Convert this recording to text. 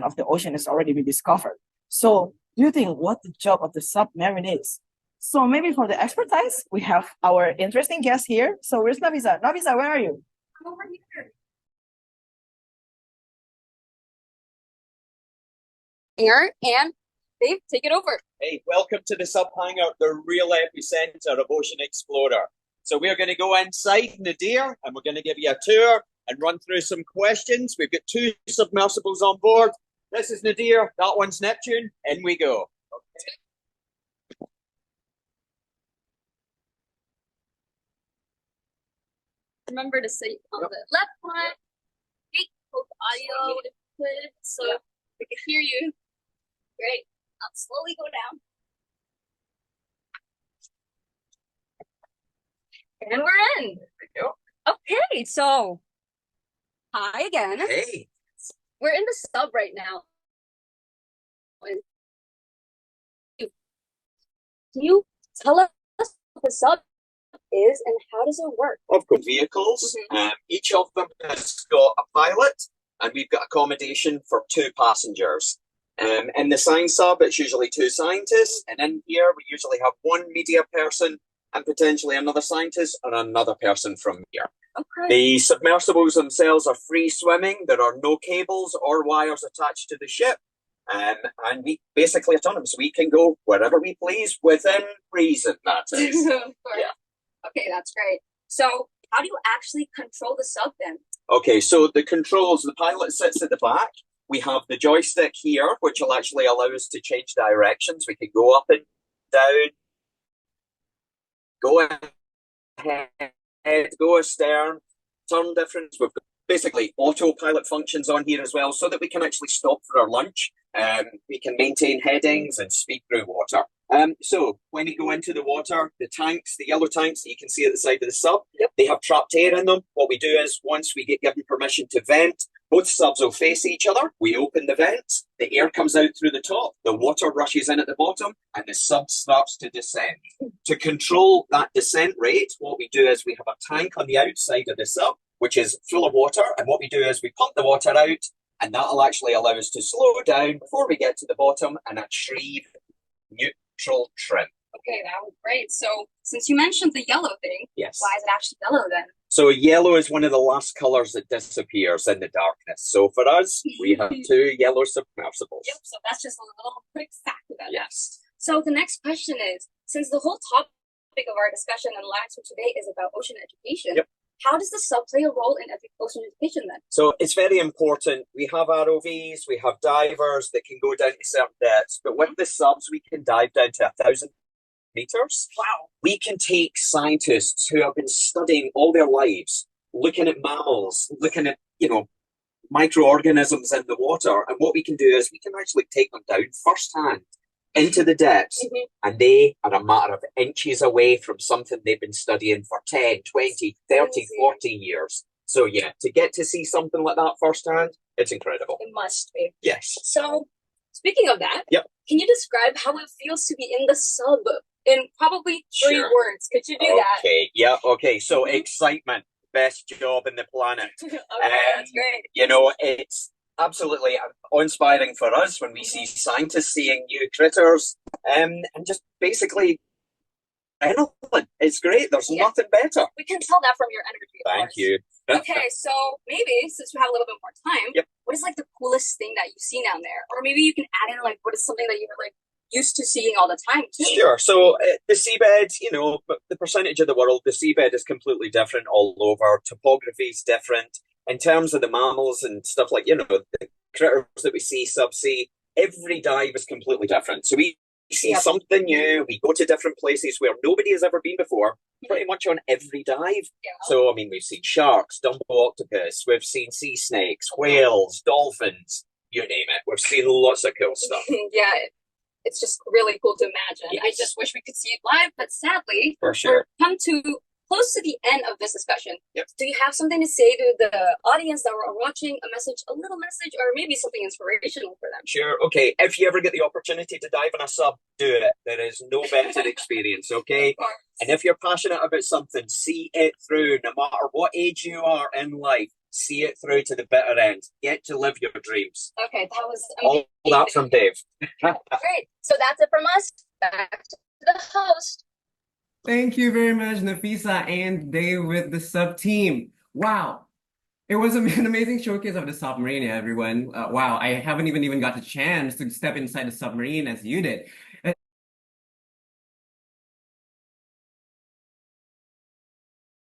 of the ocean has already been discovered. So do you think what the job of the submarine is? So maybe for the expertise, we have our interesting guest here. So where's Nafisa? Nafisa, where are you? I'm over here. And Dave, take it over. Hey, welcome to the Sub Hangar, the real epicenter of Ocean Explorer. So we're going to go inside Nadir and we're going to give you a tour and run through some questions. We've got 2 submersibles on board. This is Nadir, that one's Neptune. In we go. Okay. Remember to sit on the left one. Great, hope audio is good so we can hear you. Great. I'll slowly go down. And we're in. There we go. Okay, so hi again. Hey. We're in the sub right now. Can you tell us what the sub is and how does it work? Of course, vehicles. Each of them has got a pilot and we've got accommodation for 2 passengers. In the science sub, it's usually 2 scientists, and in here we usually have 1 media person and potentially another scientist and another person from here. Okay. The submersibles themselves are free swimming. There are no cables or wires attached to the ship, and we basically autonomous. We can go wherever we please within reason. That is. Of course. Yeah. Okay, that's great. So how do you actually control the sub then? Okay, so the controls, the pilot sits at the back. We have the joystick here, which will actually allow us to change directions. We can go up and down, go ahead, go astern, turn different. We've got basically autopilot functions on here as well, so that we can actually stop for our lunch. We can maintain headings and speed through water. So when we go into the water, the tanks, the yellow tanks that you can see at the side of the sub, they have trapped air in them. What we do is once we get given permission to vent, both subs will face each other. We open the vents, the air comes out through the top, the water rushes in at the bottom, and the sub starts to descend. To control that descent rate, what we do is we have a tank on the outside of the sub, which is full of water, and what we do is we pump the water out, and that'll actually allow us to slow down before we get to the bottom and achieve neutral trim. Okay, that was great. So since you mentioned the yellow thing, yes, why is it actually yellow then? So yellow is one of the last colours that disappears in the darkness. So for us, we have 2 yellow submersibles. Yep, so that's just a little quick fact about it. Yes. So the next question is, since the whole topic of our discussion and live for today is about ocean education, how does the sub play a role in ocean education then? So it's very important. We have ROVs, we have divers that can go down to certain depths, but with the subs, we can dive down to 1,000 meters. Wow. We can take scientists who have been studying all their lives, looking at mammals, looking at, microorganisms in the water. And what we can do is we can actually take them down firsthand into the depths, and they are a matter of inches away from something they've been studying for 10, 20, 30, 40 years. So yeah, to get to see something like that firsthand, it's incredible. It must be. Yes. So speaking of that, can you describe how it feels to be in the sub in probably 3 words? Could you do that? Okay, yeah, okay. So excitement, best job in the planet. Okay, that's great. It's absolutely awe-inspiring for us when we see scientists seeing new critters, and just basically adrenaline. It's great. There's nothing better. We can tell that from your energy. Thank you. Okay, so maybe since we have a little bit more time, what is like the coolest thing that you've seen down there? Or maybe you can add in like what is something that you were like used to seeing all the time too? Sure. So the seabed, the percentage of the world, the seabed is completely different all over. Topography is different. In terms of the mammals and stuff like, the critters that we see subsea, every dive is completely different. So we see something new. We go to different places where nobody has ever been before, pretty much on every dive. So, we've seen sharks, Dumbo octopus, we've seen sea snakes, whales, dolphins, you name it. We've seen lots of cool stuff. It's just really cool to imagine. I just wish we could see it live, but sadly, we're come to close to the end of this discussion. Do you have something to say to the audience that were watching, a little message, or maybe something inspirational for them? Sure. Okay. If you ever get the opportunity to dive in a sub, do it. There is no better experience. Okay. And if you're passionate about something, see it through. No matter what age you are in life, see it through to the bitter end. Get to live your dreams. Okay, that was All that from Dave. Great. So that's it from us. Back to the host. Thank you very much, Nafisa and Dave with the sub team. Wow. It was an amazing showcase of the submarine, everyone. Wow, I haven't even got the chance to step inside the submarine as you did.